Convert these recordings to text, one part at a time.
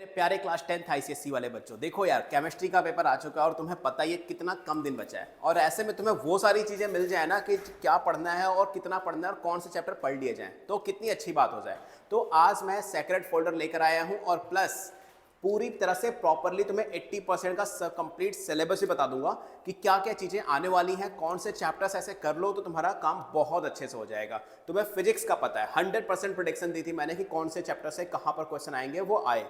प्यारे class 10th ICSE वाले बच्चों, देखो यार केमिस्ट्री का पेपर आ चुका है और तुम्हें पता ही है कितना कम दिन बचा है। और ऐसे में तुम्हें वो सारी चीज़ें मिल जाए ना कि क्या पढ़ना है और कितना पढ़ना है और कौन से चैप्टर पढ़ लिए जाएं, तो कितनी अच्छी बात हो जाए। तो आज मैं सेक्रेट फोल्डर लेकर आया हूं और प्लस पूरी तरह से प्रॉपरली तुम्हें 80% का कंप्लीट सिलेबस भी बता दूंगा कि क्या क्या चीज़ें आने वाली हैं, कौन से चैप्टर्स ऐसे कर लो तो तुम्हारा काम बहुत अच्छे से हो जाएगा। तुम्हें फिजिक्स का पता है, 100% प्रेडिक्शन दी थी मैंने कि कौन से चैप्टर से कहाँ पर क्वेश्चन आएंगे, वो आए।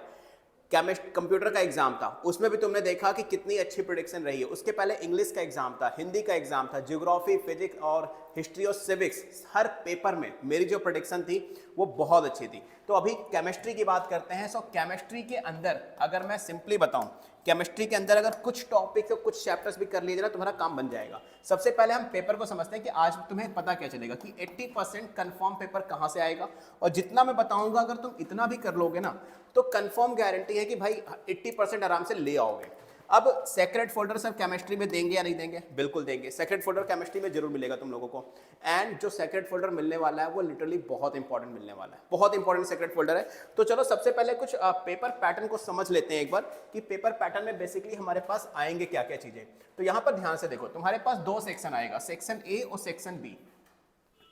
कंप्यूटर का एग्जाम था, उसमें भी तुमने देखा कि कितनी अच्छी प्रेडिक्शन रही है। उसके पहले इंग्लिश का एग्जाम था, हिंदी का एग्जाम था, ज्योग्राफी, फिजिक्स और हिस्ट्री और सिविक्स, हर पेपर में मेरी जो प्रेडिक्शन थी वो बहुत अच्छी थी। तो अभी केमिस्ट्री की बात करते हैं। सो केमिस्ट्री के अंदर अगर मैं सिंपली बताऊं, केमिस्ट्री के अंदर अगर कुछ टॉपिक्स और कुछ चैप्टर्स भी कर लीजिए ना, तुम्हारा काम बन जाएगा। सबसे पहले हम पेपर को समझते हैं कि आज तुम्हें पता क्या चलेगा कि 80% कंफर्म पेपर कहां से आएगा। और जितना मैं बताऊंगा अगर तुम इतना भी कर लोगे ना तो कंफर्म गारंटी है कि भाई 80% आराम से ले आओगे। अब सेक्रेट फोल्डर सर केमिस्ट्री में देंगे या नहीं देंगे? बिल्कुल देंगे। सेक्रेट फोल्डर केमिस्ट्री में जरूर मिलेगा तुम लोगों को। एंड जो सेक्रेट फोल्डर मिलने वाला है वो लिटरली बहुत इंपॉर्टेंट मिलने वाला है, बहुत इंपॉर्टेंट सेक्रेट फोल्डर है। तो चलो सबसे पहले कुछ पेपर पैटर्न को समझ लेते हैं एक बार कि पेपर पैटर्न में बेसिकली हमारे पास आएंगे क्या क्या चीजें। तो यहाँ पर ध्यान से देखो, तुम्हारे पास दो सेक्शन आएगा, सेक्शन ए और सेक्शन बी।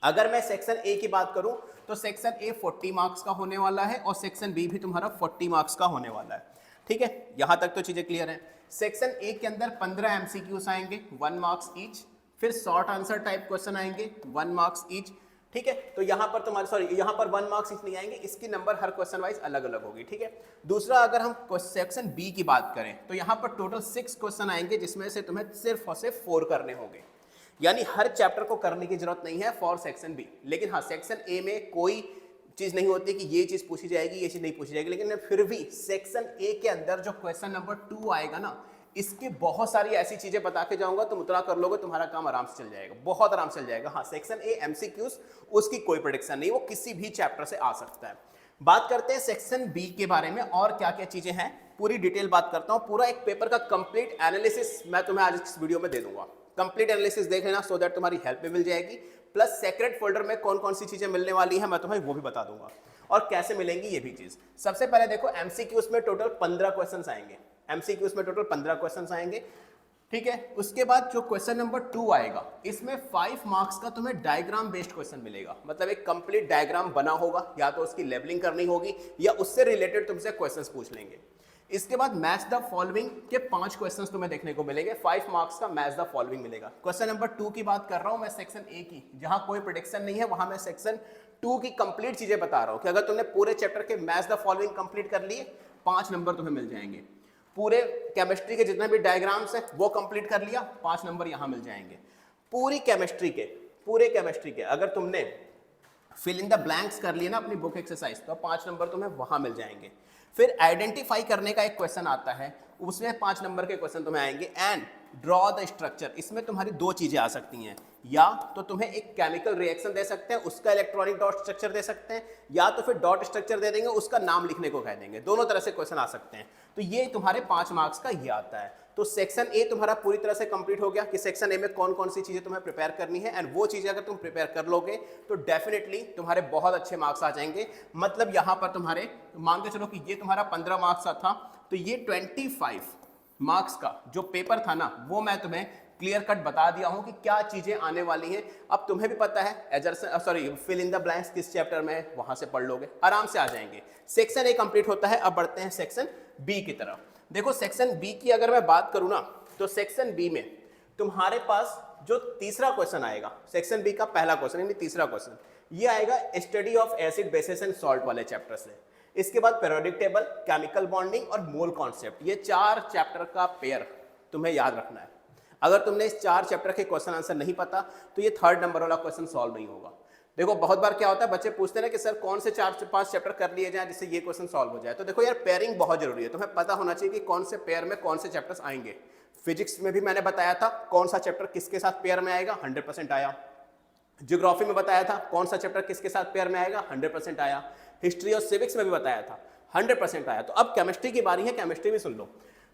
अगर मैं सेक्शन ए की बात करूं तो सेक्शन ए 40 मार्क्स का होने वाला है और सेक्शन बी भी तुम्हारा 40 मार्क्स का होने वाला है। ठीक है, यहां तक तो चीजें क्लियर हैं। सेक्शन ए के अंदर 15 एमसीक्यूज आएंगे, 1 मार्क्स ईच। फिर शॉर्ट आंसर टाइप क्वेश्चन आएंगे, 1 मार्क्स ईच। ठीक है, तो यहां पर तुम्हारे यहां पर 1 मार्क्स ईच नहीं आएंगे, इसकी नंबर हर क्वेश्चन वाइज अलग अलग होगी। ठीक है, दूसरा अगर हम सेक्शन बी की बात करें तो यहां पर टोटल 6 क्वेश्चन आएंगे जिसमें से तुम्हें सिर्फ और सिर्फ 4 करने होंगे। यानी हर चैप्टर को करने की जरूरत नहीं है फॉर सेक्शन बी। लेकिन हाँ, सेक्शन ए में कोई चीज नहीं होती कि ये चीज पूछी जाएगी, ये चीज नहीं पूछी जाएगी। लेकिन फिर भी सेक्शन ए के अंदर जो क्वेश्चन नंबर 2 आएगा ना, इसकी बहुत सारी ऐसी चीजें बता के जाऊंगा, तुम उतना कर लोगे, तुम्हारा काम आराम से चल जाएगा, बहुत आराम से चल जाएगा। हाँ, सेक्शन ए एमसीक्यूज, उसकी कोई प्रेडिक्शन नहीं, वो किसी भी चैप्टर से आ सकता है। बात करते हैं सेक्शन बी के बारे में और क्या क्या चीजें हैं, पूरी डिटेल बात करता हूं। पूरा एक पेपर का कंप्लीट एनालिसिस मैं तुम्हें आज इस वीडियो में दे दूंगा। कंप्लीट एनालिसिस देख लेना सो दैट तुम्हारी हेल्प भी मिल जाएगी। प्लस सेक्रेट फोल्डर में कौन कौन सी चीजें मिलने वाली है मैं तुम्हें वो भी बता दूंगा और कैसे मिलेंगी ये भी चीज। सबसे पहले देखो, एमसीक्यूज में टोटल 15 क्वेश्चंस आएंगे। एमसीक्यूज में टोटल 15 क्वेश्चंस आएंगे। ठीक है, उसके बाद जो क्वेश्चन नंबर 2 आएगा, इसमें 5 मार्क्स का तुम्हें डायग्राम बेस्ड क्वेश्चन मिलेगा। मतलब एक कंप्लीट डायग्राम बना होगा, या तो उसकी लेबलिंग करनी होगी या उससे रिलेटेड तुमसे क्वेश्चंस पूछ लेंगे। इसके बाद मैच द फॉलोइंग के 5 क्वेश्चंस तुम्हें देखने को मिलेंगे, 5 मार्क्स का मैच द फॉलोइंग मिलेगा। क्वेश्चन नंबर 2 की बात कर रहा हूं मैं, सेक्शन ए की, जहां कोई प्रेडिक्शन नहीं है, वहां मैं सेक्शन 2 की कंप्लीट चीजें बता रहा हूं कि अगर तुमने पूरे चैप्टर के मैच द फॉलोइंग कंप्लीट कर लिए, 5 नंबर तुम्हें मिल जाएंगे। पूरे केमिस्ट्री के जितने भी डायग्राम्स है वो कंप्लीट कर लिया, 5 नंबर यहां मिल जाएंगे। पूरे केमिस्ट्री के अगर तुमने फिल इन द ब्लैंक्स कर लिए ना अपनी बुक एक्सरसाइज, तो 5 नंबर तुम्हें वहां मिल जाएंगे। फिर आइडेंटिफाई करने का एक क्वेश्चन आता है, उसमें 5 नंबर के क्वेश्चन तुम्हें आएंगे। एंड ड्रॉ द स्ट्रक्चर, इसमें तुम्हारी 2 चीजें आ सकती हैं, या तो तुम्हें एक केमिकल रिएक्शन दे सकते हैं, उसका इलेक्ट्रॉनिक डॉट स्ट्रक्चर दे सकते हैं, या तो फिर डॉट स्ट्रक्चर दे देंगे, उसका नाम लिखने को कह देंगे। दोनों तरह से क्वेश्चन आ सकते हैं। तो ये तुम्हारे 5 मार्क्स का ये आता है। तो सेक्शन ए तुम्हारा पूरी तरह से कंप्लीट हो गया कि सेक्शन ए में कौन कौन सी चीजें तुम्हें प्रिपेयर करनी है। एंड वो चीजें अगर तुम प्रिपेयर कर लोगे तो डेफिनेटली तुम्हारे बहुत अच्छे मार्क्स आ जाएंगे। मतलब यहां पर तुम्हारे, मान के चलो कि ये तुम्हारा 15 मार्क्स था, तो ये 25 मार्क्स का जो पेपर था ना, वो मैं तुम्हें क्लियर कट बता दिया हूं कि क्या चीजें आने वाली हैं। अब तुम्हें भी पता है फिल इन द ब्लैंक्स किस चैप्टर में है, वहां से पढ़ लोगे, आराम से आ जाएंगे। सेक्शन ए कंप्लीट होता है। अब बढ़ते हैं सेक्शन बी की तरफ। देखो, सेक्शन बी की अगर मैं बात करूं ना, तो सेक्शन बी में तुम्हारे पास जो तीसरा क्वेश्चन आएगा, सेक्शन बी का पहला क्वेश्चन यानी तीसरा क्वेश्चन, ये आएगा study of acid, basis and salt वाले चैप्टर से। इसके बाद पीरियोडिक टेबल, केमिकल बॉन्डिंग और मोल कॉन्सेप्ट, ये 4 चैप्टर का पेयर तुम्हें याद रखना है। अगर तुमने इस 4 चैप्टर के क्वेश्चन आंसर नहीं पता तो ये 3rd नंबर वाला क्वेश्चन सॉल्व नहीं होगा। देखो, बहुत बार क्या होता है, बच्चे पूछते हैं कि सर कौन से 4-5 चैप्टर कर लिए जाए जिससे ये क्वेश्चन सॉल्व हो जाए। तो देखो यार, पेयरिंग बहुत जरूरी है। तुम्हें पता होना चाहिए कि कौन से पेयर में कौन से चैप्टर्स आएंगे। फिजिक्स में भी मैंने बताया था कौन सा चैप्टर किसके साथ पेयर में आएगा, 100% आया। ज्योग्राफी में बताया था कौन सा चैप्टर किसके साथ पेयर में आएगा, 100% आया। हिस्ट्री और सिविक्स में भी बताया था, 100% आया। तो अब केमिस्ट्री की बारी है, केमिस्ट्री भी सुन लो।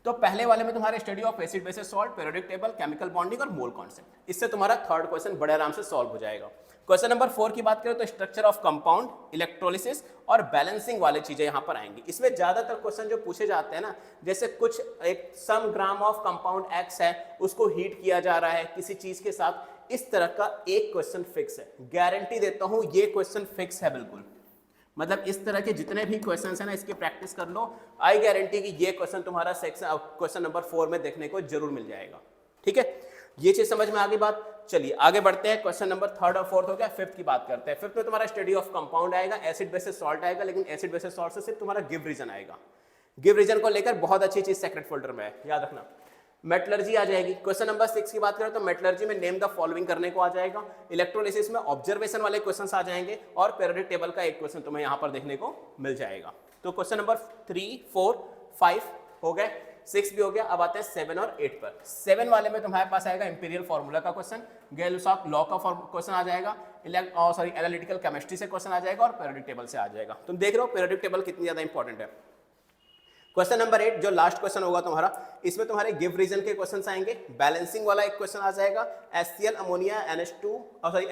तो पहले वाले में तुम्हारे study of acid basis salt, periodic table, chemical bonding और मोल कांस्टेंट, इससे तुम्हारा थर्ड क्वेश्चन बड़े आराम से सॉल्व हो जाएगा। क्वेश्चन नंबर 4 की बात करें तो स्ट्रक्चर ऑफ कंपाउंड, इलेक्ट्रोलिसिस और बैलेंसिंग वाली चीजें यहां पर आएंगी। इसमें ज्यादातर क्वेश्चन जो पूछे जाते हैं ना, जैसे कुछ एक सम ग्राम ऑफ कंपाउंड एक्स है, उसको हीट किया जा रहा है किसी चीज के साथ, इस तरह का एक क्वेश्चन फिक्स है। गारंटी देता हूं ये क्वेश्चन फिक्स है बिल्कुल। मतलब इस तरह के जितने भी क्वेश्चन है ना, इसकी प्रैक्टिस कर लो, आई गारंटी कि ये क्वेश्चन तुम्हारा सेक्शन क्वेश्चन नंबर 4 में देखने को जरूर मिल जाएगा। ठीक है, ये चीज समझ में आ गई बात। चलिए आगे बढ़ते हैं, क्वेश्चन नंबर 3 और 4 हो गया, 5th की बात करते हैं। 5th में तुम्हारा स्टडी ऑफ कंपाउंड आएगा, एसिड बेसिस सॉल्ट आएगा, लेकिन एसिड बेसिस सॉल्ट से सिर्फ तुम्हारा गिव रीजन आएगा। गिव रीजन को लेकर बहुत अच्छी चीज सेक्रेट फोल्डर में है, याद रखना। मेटलर्जी आ जाएगी। क्वेश्चन नंबर 6 की बात करें तो मेटलर्जी में नेम द फॉलोइंग करने को आ जाएगा। इलेक्ट्रोलिसिस में ऑब्जर्वेशन वाले क्वेश्चंस आ जाएंगे और पीरियोडिक टेबल का एक क्वेश्चन तुम्हें यहां पर देखने को मिल जाएगा। तो क्वेश्चन नंबर 3, 4, 5 हो गए, 6 भी हो गया। अब आते हैं 7 और 8 पर। 7 वाले में तुम्हारे पास आएगा इंपीरियल फार्मूला का क्वेश्चन, गैल-लुसाक लॉ का क्वेश्चन आ जाएगा, एनालिटिकल केमिस्ट्री से क्वेश्चन आ जाएगा और पीरियोडिक टेबल से आ जाएगा। तुम देख रहे हो पीरियोडिक टेबल कितनी ज्यादा इंपॉर्टेंट है। क्वेश्चन नंबर 8 जो लास्ट क्वेश्चन होगा तुम्हारा, इसमें तुम्हारे गिव रीजन के क्वेश्चंस आएंगे। बैलेंसिंग वाला एक क्वेश्चन आ जाएगा, HCl अमोनिया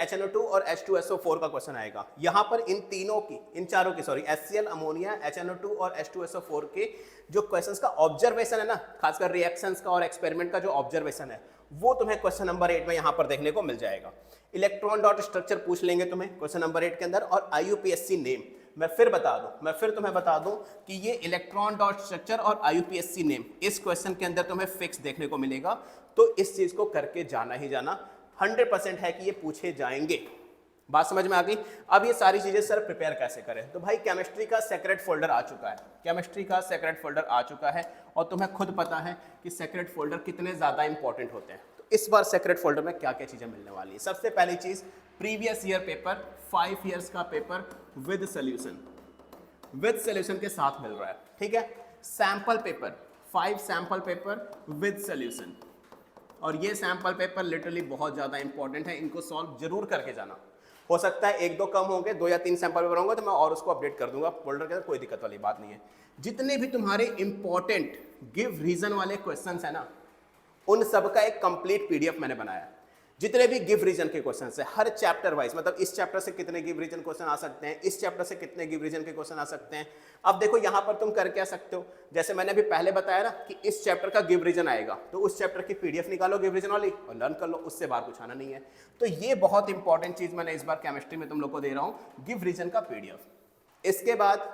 HNO2 और H2SO4 का क्वेश्चन आएगा। यहां पर इन चारों की HCl अमोनिया HNO2 और H2SO4 के जो क्वेश्चंस का ऑब्जर्वेशन है ना, खासकर रिएक्शंस का और एक्सपेरिमेंट का जो ऑब्जर्वेशन है, वो तुम्हें क्वेश्चन नंबर 8 में यहां पर देखने को मिल जाएगा। इलेक्ट्रॉन डॉट स्ट्रक्चर पूछ लेंगे तुम्हें क्वेश्चन नंबर 8 के अंदर, और IUPAC नेम। मैं फिर तुम्हें बता दूं कि ये इलेक्ट्रॉन डॉट स्ट्रक्चर और IUPAC नेम इस क्वेश्चन के अंदर तुम्हें फिक्स देखने को मिलेगा। तो इस चीज को करके जाना ही जाना, 100% है कि ये पूछे जाएंगे। बात समझ में आ गई। अब ये सारी चीजें सर प्रिपेयर कैसे करें, तो भाई केमिस्ट्री का सेक्रेट फोल्डर आ चुका है, और तुम्हें खुद पता है कि सेक्रेट फोल्डर कितने ज्यादा इंपॉर्टेंट होते हैं। तो इस बार सेक्रेट फोल्डर में क्या क्या चीजें मिलने वाली है। सबसे पहली चीज, प्रीवियस ईयर पेपर, 5 ईयर्स का पेपर विद सोल्यूशन के साथ मिल रहा है। ठीक है, sample paper, 5 sample paper with solution, और ये सैंपल पेपर लिटरली बहुत ज्यादा इंपॉर्टेंट है, इनको सॉल्व जरूर करके जाना। हो सकता है 1-2 कम होंगे, 2 या 3 सैंपल पेपर होंगे तो मैं और उसको अपडेट कर दूंगा फोल्डर के अंदर, कोई दिक्कत वाली बात नहीं है। जितने भी तुम्हारे इंपॉर्टेंट गिव रीजन वाले क्वेश्चंस है ना, उन सब का एक कंप्लीट PDF मैंने बनाया। जितने भी गिव रीजन के क्वेश्चन है, हर चैप्टर वाइज, मतलब इस चैप्टर से कितने गिव रीजन क्वेश्चन आ सकते हैं, इस चैप्टर से कितने गिव रीजन के क्वेश्चन आ सकते हैं। अब देखो यहाँ पर तुम कर क्या सकते हो, जैसे मैंने अभी पहले बताया ना कि इस चैप्टर का गिव रीजन आएगा, तो उस चैप्टर की PDF निकालो गिव रीजन वाली और लर्न कर लो, उससे बाहर कुछ आना नहीं है। तो ये बहुत इंपॉर्टेंट चीज मैंने इस बार केमिस्ट्री में तुम लोग को दे रहा हूँ, गिव रीजन का PDF। इसके बाद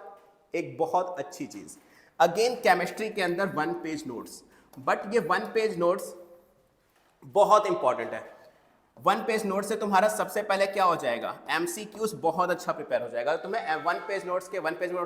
एक बहुत अच्छी चीज, अगेन केमिस्ट्री के अंदर 1 पेज नोट्स, बट ये 1 पेज नोट्स बहुत इंपॉर्टेंट है। 1 पेज नोट से तुम्हारा सबसे पहले क्या हो जाएगा, MCQs बहुत अच्छा प्रिपेयर हो जाएगा। तुम्हें 1 पेज नोट्स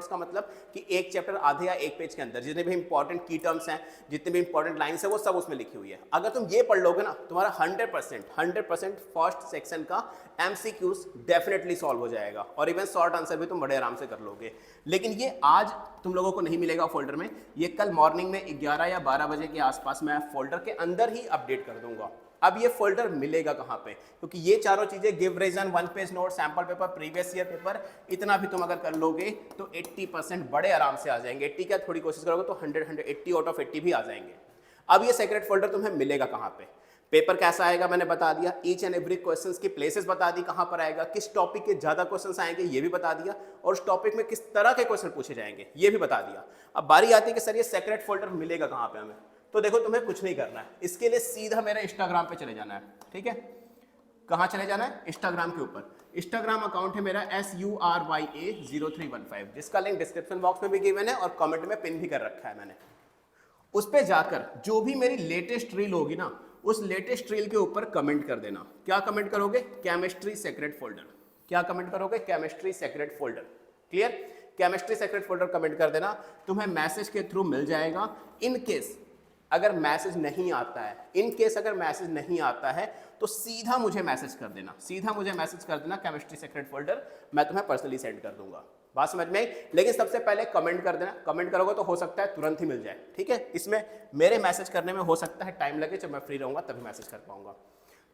का मतलब कि एक चैप्टर आधे या एक पेज के अंदर जितने भी इंपॉर्टेंट की टर्म्स हैं, जितने भी इंपॉर्टेंट लाइंस है, वो सब उसमें लिखी हुई है। अगर तुम ये पढ़ लोगे ना, तुम्हारा 100% फर्स्ट सेक्शन का MCQs डेफिनेटली सॉल्व हो जाएगा, और इवन शॉर्ट आंसर भी तुम बड़े आराम से कर लोगे। लेकिन ये आज तुम लोगों को नहीं मिलेगा फोल्डर में, ये कल मॉर्निंग में 11 या 12 बजे के आसपास मैं फोल्डर के अंदर ही अपडेट कर दूंगा। अब ये फोल्डर मिलेगा कहां पे, क्योंकि ये चारों चीजें, give reason, 1 page note, sample paper, previous year paper, इतना भी तुम अगर कर लोगे तो 80% बड़े आराम से आ जाएंगे। 80 क्या, थोड़ी कोशिश करोगे तो 180 आउट ऑफ 80 भी आ जाएंगे। अब ये सेक्रेट फोल्डर तुम्हें मिलेगा कहां पे, पेपर कैसा आएगा मैंने बता दिया, ईच एंड एवरी क्वेश्चंस की प्लेसेस बता दी, कहां पर आएगा, किस टॉपिक के ज्यादा क्वेश्चंस आएंगे ये भी बता दिया, और उस टॉपिक में किस तरह के क्वेश्चन पूछे जाएंगे ये भी बता दिया। अब बारी आती है कि सर ये सेक्रेट फोल्डर मिलेगा कहां पे हमें, तो देखो तुम्हें कुछ नहीं करना है, इसके लिए सीधा मेरे इंस्टाग्राम पे चले जाना है। ठीक है, कहां चले जाना है, इंस्टाग्राम के ऊपर। इंस्टाग्राम अकाउंट है मेरा SURYA0315, जिसका लिंक डिस्क्रिप्शन बॉक्स में भी गिवन है और कमेंट में पिन भी कर रखा है मैंने। उस पे जाकर जो भी मेरी लेटेस्ट रील होगी ना, उस लेटेस्ट रील के ऊपर कमेंट कर देना। क्या कमेंट करोगे, केमिस्ट्री सेक्रेट फोल्डर। क्या कमेंट करोगे, chemistry secret folder. Clear, chemistry secret folder comment कर देना, तुम्हें मैसेज के थ्रू मिल जाएगा। इन केस अगर मैसेज नहीं आता है, तो सीधा मुझे मैसेज कर देना, केमिस्ट्री सेक्रेट फोल्डर, मैं तुम्हें पर्सनली सेंड कर दूंगा। बात समझ में आई। लेकिन सबसे पहले कमेंट कर देना, कमेंट करोगे तो हो सकता है तुरंत ही मिल जाए। ठीक है, इसमें मेरे मैसेज करने में हो सकता है टाइम लगे, जब मैं फ्री रहूंगा तभी मैसेज कर पाऊंगा।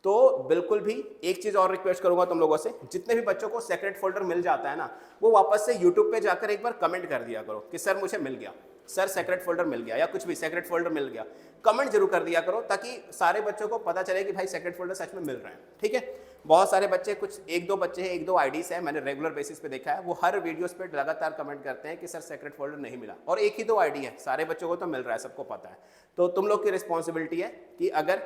तो बिल्कुल भी एक चीज और रिक्वेस्ट करूंगा तुम लोगों से, जितने भी बच्चों को सेक्रेट फोल्डर मिल जाता है ना, वो वापस से यूट्यूब पे जाकर एक बार कमेंट कर दिया करो कि सर मुझे मिल गया। सर सेक्रेट फोल्डर मिल गया या कुछ भी सेक्रेट फोल्डर मिल गया, कमेंट जरूर कर दिया करो ताकि सारे बच्चों को पता चले कि भाई सेक्रेट फोल्डर सच में मिल रहे हैं। ठीक है, बहुत सारे बच्चे, कुछ एक दो बच्चे हैं, एक दो आईडीज हैं, मैंने रेगुलर बेसिस पे देखा है, वो हर वीडियोस पे लगातार कमेंट करते हैं कि सर सेक्रेट फोल्डर नहीं मिला, और एक ही दो आईडी है, सारे बच्चों को तो मिल रहा है, सबको पता है। तो तुम लोग की रिस्पॉन्सिबिलिटी है कि अगर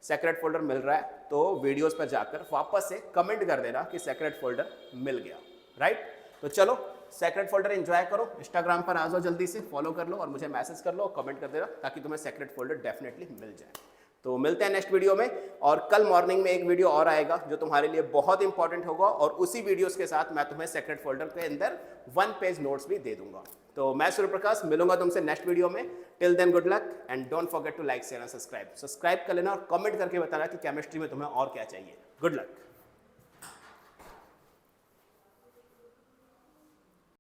सेक्रेट फोल्डर मिल रहा है तो वीडियोस पर जाकर वापस से कमेंट कर देना कि सेक्रेट फोल्डर मिल गया, राइट। तो चलो सेक्रेट फोल्डर एंजॉय करो, इंस्टाग्राम पर आ जाओ, जल्दी से फॉलो कर लो और मुझे मैसेज कर लो और कमेंट कर देना ताकि तुम्हें सेक्रेट फोल्डर डेफिनेटली मिल जाए। तो मिलते हैं नेक्स्ट वीडियो में, और कल मॉर्निंग में एक वीडियो और आएगा जो तुम्हारे लिए बहुत इंपॉर्टेंट होगा, और उसी वीडियोस के साथ मैं तुम्हें सेक्रेट फोल्डर के अंदर 1 पेज नोट्स भी दे दूंगा। तो मैं सूर्य प्रकाश, मिलूंगा तुमसे नेक्स्ट वीडियो में। Till then good luck and don't forget to like share and subscribe कर लेना और कमेंट करके बताना कि केमिस्ट्री में तुम्हें और क्या चाहिए। Good luck.